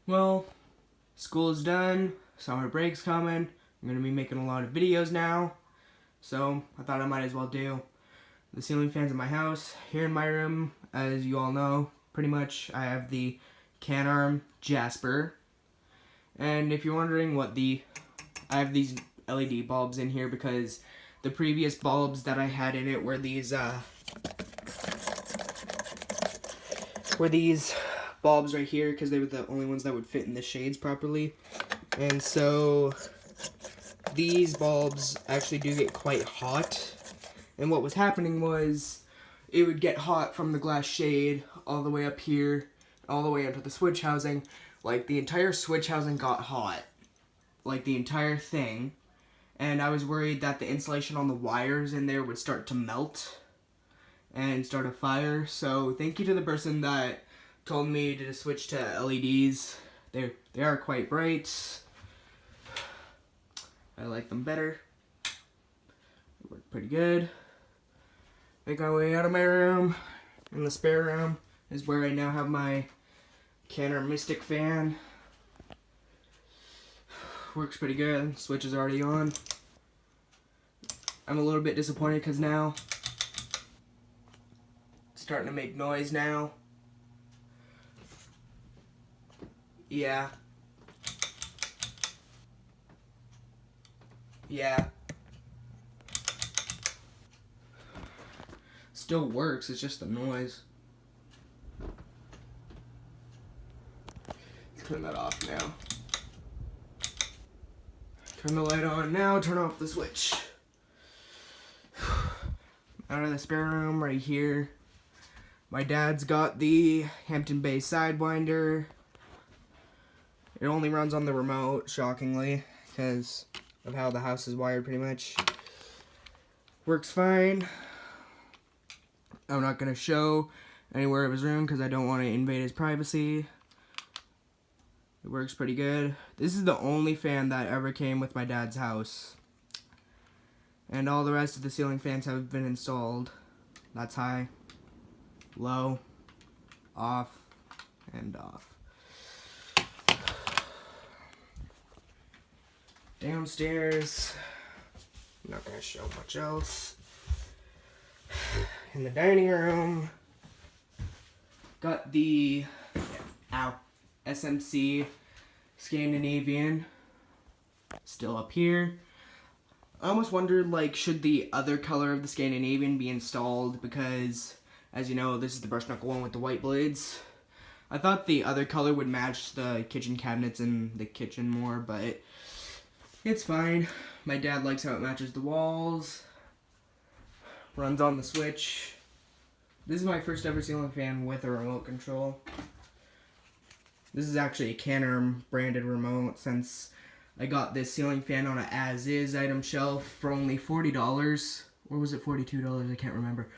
Well, school is done, summer break's coming, I'm going to be making a lot of videos now, so I thought I might as well do the ceiling fans in my house. Here in my room, as you all know, pretty much I have the Can-Arm Jasper, and if you're wondering I have these LED bulbs in here because the previous bulbs that I had in it were these bulbs right here because they were the only ones that would fit in the shades properly. And so these bulbs actually do get quite hot. And what was happening was it would get hot from the glass shade all the way up here, all the way into the switch housing. Like the entire switch housing got hot. Like the entire thing. And I was worried that the insulation on the wires in there would start to melt and start a fire. So thank you to the person that told me to switch to LEDs. They are quite bright. I like them better. They work pretty good. Make my way out of my room. In the spare room is where I now have my Can-Arm Mystic fan. Works pretty good. Switch is already on. I'm a little bit disappointed because now it's starting to make noise now. Yeah. Still works, it's just the noise. Let's turn that off now. Turn the light on now, turn off the switch. Out of the spare room right here. My dad's got the Hampton Bay Sidewinder. It only runs on the remote, shockingly, because of how the house is wired pretty much. Works fine. I'm not going to show anywhere of his room because I don't want to invade his privacy. It works pretty good. This is the only fan that ever came with my dad's house. And all the rest of the ceiling fans have been installed. That's high, low, off, and off. Downstairs, I'm not going to show much else. In the dining room, got the SMC Scandinavian still up here. I almost wondered, like, should the other color of the Scandinavian be installed because, as you know, this is the brush knuckle one with the white blades. I thought the other color would match the kitchen cabinets in the kitchen more, but it's fine. My dad likes how it matches the walls. Runs on the switch. This is my first ever ceiling fan with a remote control. This is actually a Can-Arm branded remote since I got this ceiling fan on an as-is item shelf for only $40. Or was it $42? I can't remember.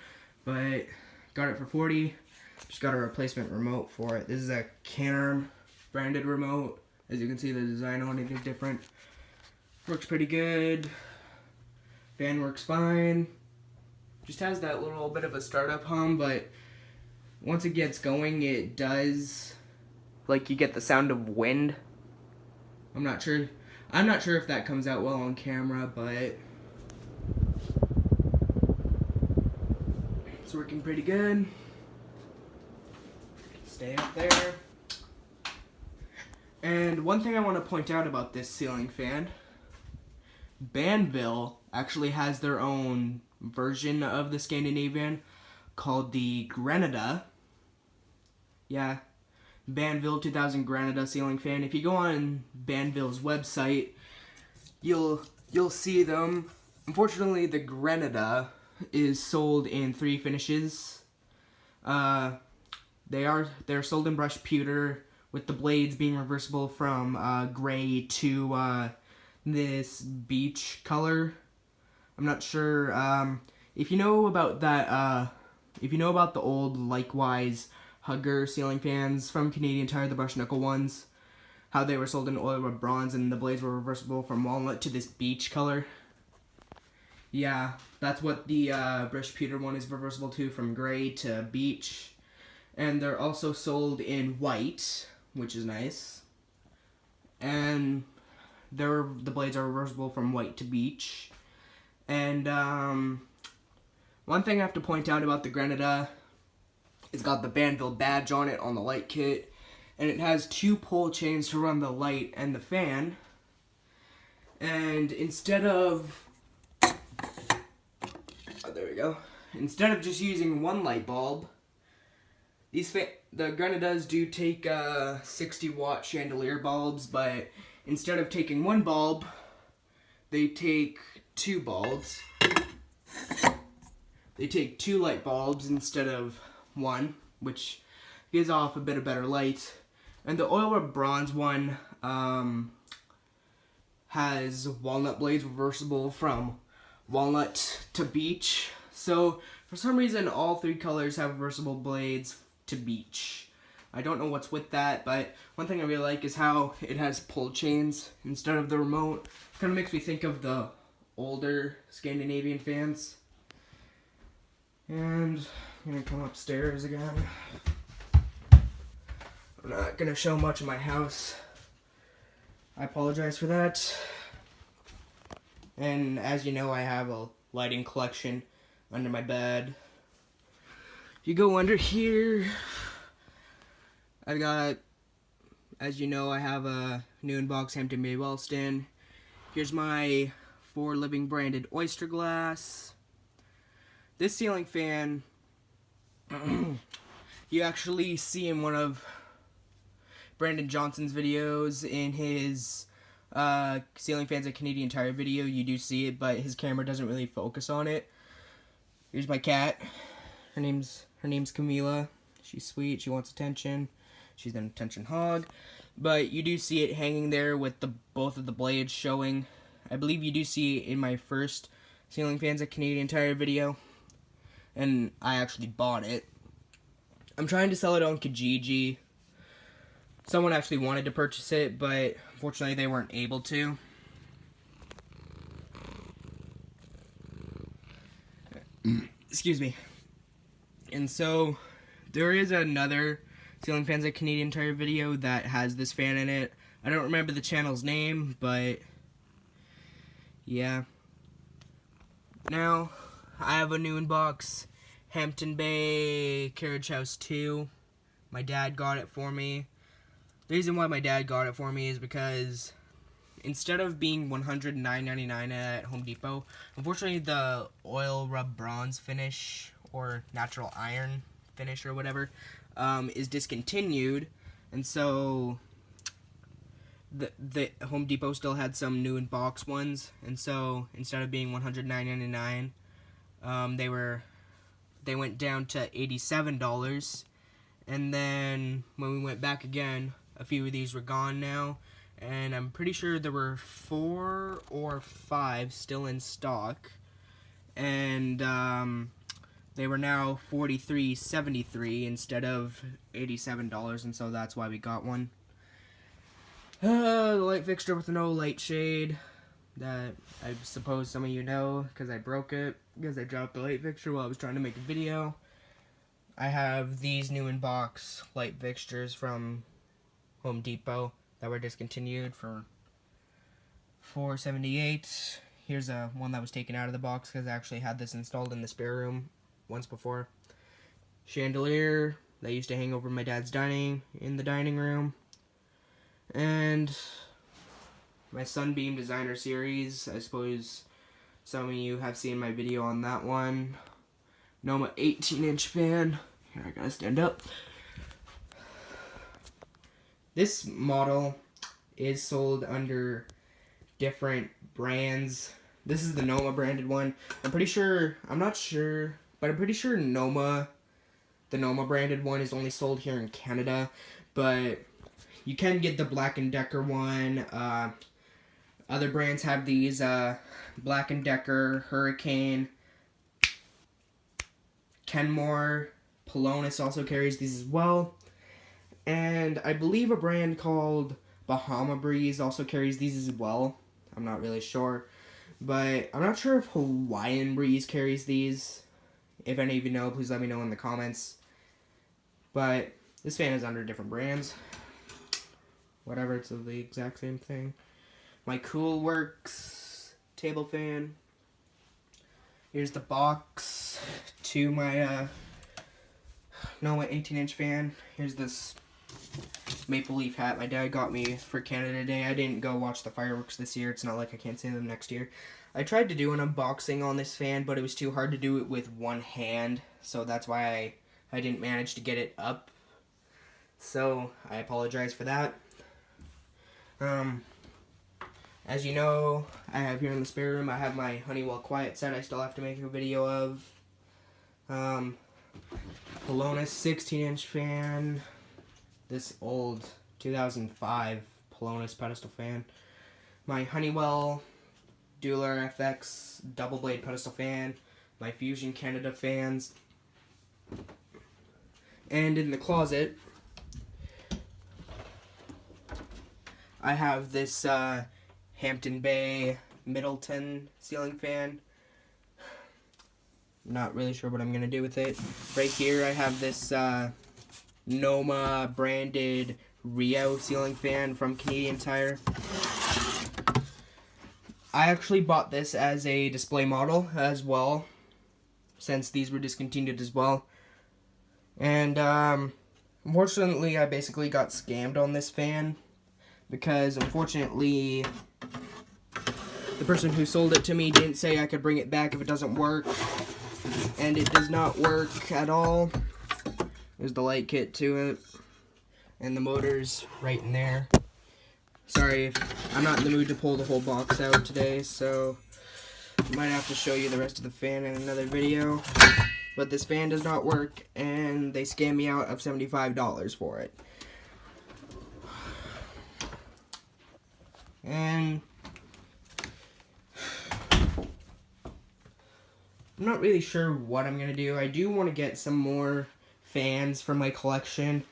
But got it for $40. Just got a replacement remote for it. This is a Can-Arm branded remote. As you can see, the design on it is different. Works pretty good. Fan works fine. Just has that little bit of a startup hum, but once it gets going, it does, like, you get the sound of wind. I'm not sure if that comes out well on camera, but it's working pretty good. Stay up there. And one thing I want to point out about this ceiling fan, Banville actually has their own version of the Scandinavian called the Granada. Yeah, Banville 2000 Granada ceiling fan. If you go on Banville's website, you'll see them. Unfortunately, the Granada is sold in 3 finishes. They're sold in brushed pewter with the blades being reversible from gray to this beach color. I'm not sure if you know about that. If you know about the old Likewise Hugger ceiling fans from Canadian Tire, the brush knuckle ones, how they were sold in oil rub bronze and the blades were reversible from walnut to this beach color. Yeah, that's what the brushed pewter one is reversible to, from gray to beach. And they're also sold in white, which is nice. and the blades are reversible from white to beach. And one thing I have to point out about the Granada, it's got the Banville badge on it on the light kit, and it has 2 pull chains to run the light and the fan. And instead of there we go. Instead of just using 1 light bulb, the Granadas do take 60-watt chandelier bulbs, but instead of taking 1 bulb, they take 2 bulbs. They take 2 light bulbs instead of 1, which gives off a bit of better light. And the oil rub bronze one has walnut blades reversible from walnut to beach. So for some reason all 3 colors have reversible blades to beach. I don't know what's with that, but one thing I really like is how it has pull chains instead of the remote. Kind of makes me think of the older Scandinavian fans. And I'm gonna come upstairs again. I'm not gonna show much of my house. I apologize for that. And as you know, I have a lighting collection under my bed. If you go under here, I've got, as you know, I have a new in-box Hampton Bay well stand. Here's my 4 Living branded oyster glass. This ceiling fan, you actually see in one of Brandon Johnson's videos in his ceiling fans at Canadian Tire video. You do see it, but his camera doesn't really focus on it. Here's my cat. Her name's Camila. She's sweet. She wants attention. She's an attention hog. But you do see it hanging there with both of the blades showing. I believe you do see it in my first ceiling fans at Canadian Tire video. And I actually bought it. I'm trying to sell it on Kijiji. Someone actually wanted to purchase it, but unfortunately they weren't able to. Excuse me. And so there is another ceiling fans at Canadian Tire video that has this fan in it. I don't remember the channel's name, but yeah. Now I have a new in-box Hampton Bay Carriage House 2. My dad got it for me. The reason why my dad got it for me is because instead of being $109.99 at Home Depot, unfortunately the oil rub bronze finish or natural iron finish or whatever is discontinued, and so the Home Depot still had some new in box ones, and so instead of being $109.99, they went down to $87, and then when we went back again, a few of these were gone now, and I'm pretty sure there were 4 or 5 still in stock, and they were now $43.73 instead of $87, and so that's why we got one. The light fixture with no light shade that I suppose some of you know because I broke it because I dropped the light fixture while I was trying to make a video. I have these new in box light fixtures from Home Depot that were discontinued for $4.78. Here's one that was taken out of the box because I actually had this installed in the spare room once before. Chandelier that used to hang over my dad's dining room. And my Sunbeam Designer Series. I suppose some of you have seen my video on that one. Noma 18-inch fan. Here, I gotta stand up. This model is sold under different brands. This is the Noma branded one. I'm not sure, but I'm pretty sure Noma, the Noma branded one, is only sold here in Canada. But you can get the Black & Decker one. Other brands have these. Black & Decker, Hurricane, Kenmore, Pelonis also carries these as well. And I believe a brand called Bahama Breeze also carries these as well. I'm not really sure. But I'm not sure if Hawaiian Breeze carries these. If any of you know, please let me know in the comments. But this fan is under different brands. whatever, it's the exact same thing. My Cool Works table fan. Here's the box to my my 18-inch fan. Here's this maple leaf hat my dad got me for Canada Day. I didn't go watch the fireworks this year. It's not like I can't see them next year. I tried to do an unboxing on this fan, but it was too hard to do it with one hand, so that's why I didn't manage to get it up. So I apologize for that. As you know, I have here in the spare room, I have my Honeywell Quiet set I still have to make a video of. Polonus 16-inch fan. This old 2005 Polonus Pedestal fan. My Honeywell Dueler FX double blade pedestal fan. My Fusion Canada fans. And in the closet, I have this Hampton Bay Middleton ceiling fan. Not really sure what I'm going to do with it. Right here I have this Noma branded Rio ceiling fan from Canadian Tire. I actually bought this as a display model as well, since these were discontinued as well. And unfortunately I basically got scammed on this fan, because unfortunately the person who sold it to me didn't say I could bring it back if it doesn't work, and it does not work at all. There's the light kit to it, and the motor's right in there. Sorry, I'm not in the mood to pull the whole box out today, so I might have to show you the rest of the fan in another video. But this fan does not work, and they scammed me out of $75 for it. And I'm not really sure what I'm going to do. I do want to get some more fans for my collection.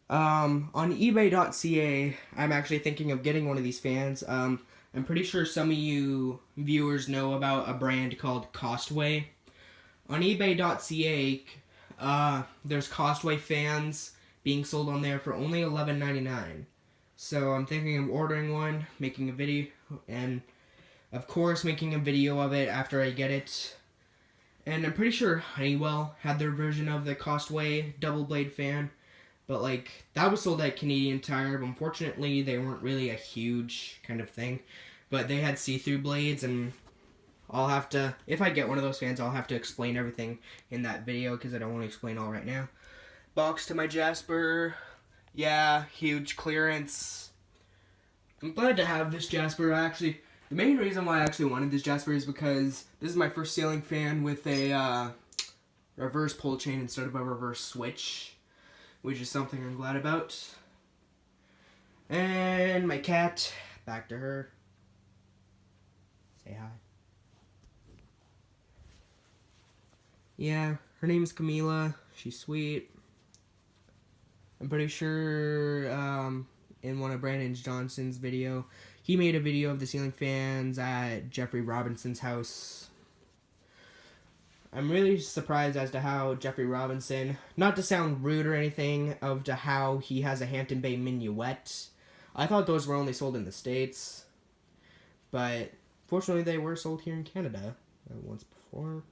On eBay.ca, I'm actually thinking of getting one of these fans. I'm pretty sure some of you viewers know about a brand called Costway. On eBay.ca, there's Costway fans being sold on there for only $11.99. So I'm thinking of ordering one, making a video, and of course making a video of it after I get it. And I'm pretty sure Honeywell had their version of the Costway double blade fan, but like that was sold at Canadian Tire, but unfortunately they weren't really a huge kind of thing. But they had see-through blades, and I'll have to, if I get one of those fans, I'll have to explain everything in that video because I don't want to explain all right now. Box to my Jasper. Yeah, huge clearance. I'm glad to have this Jasper. Actually, the main reason why I actually wanted this Jasper is because this is my first ceiling fan with a reverse pull chain instead of a reverse switch, which is something I'm glad about. And my cat, back to her. Say hi. Yeah, her name's Camila. She's sweet. I'm pretty sure in one of Brandon Johnson's video, he made a video of the ceiling fans at Jeffrey Robinson's house. I'm really surprised as to how Jeffrey Robinson, not to sound rude or anything, of to how he has a Hampton Bay Minuet. I thought those were only sold in the States, but fortunately they were sold here in Canada once before.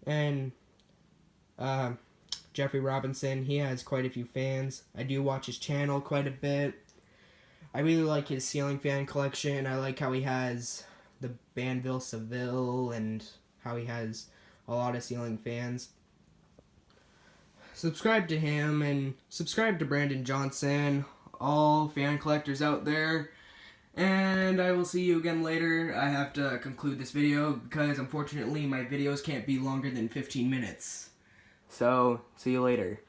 And Jeffrey Robinson, he has quite a few fans. I do watch his channel quite a bit. I really like his ceiling fan collection. I like how he has the Banville Seville and how he has a lot of ceiling fans. Subscribe to him and subscribe to Brandon Johnson, all fan collectors out there. And I will see you again later. I have to conclude this video because unfortunately my videos can't be longer than 15 minutes. So, see you later.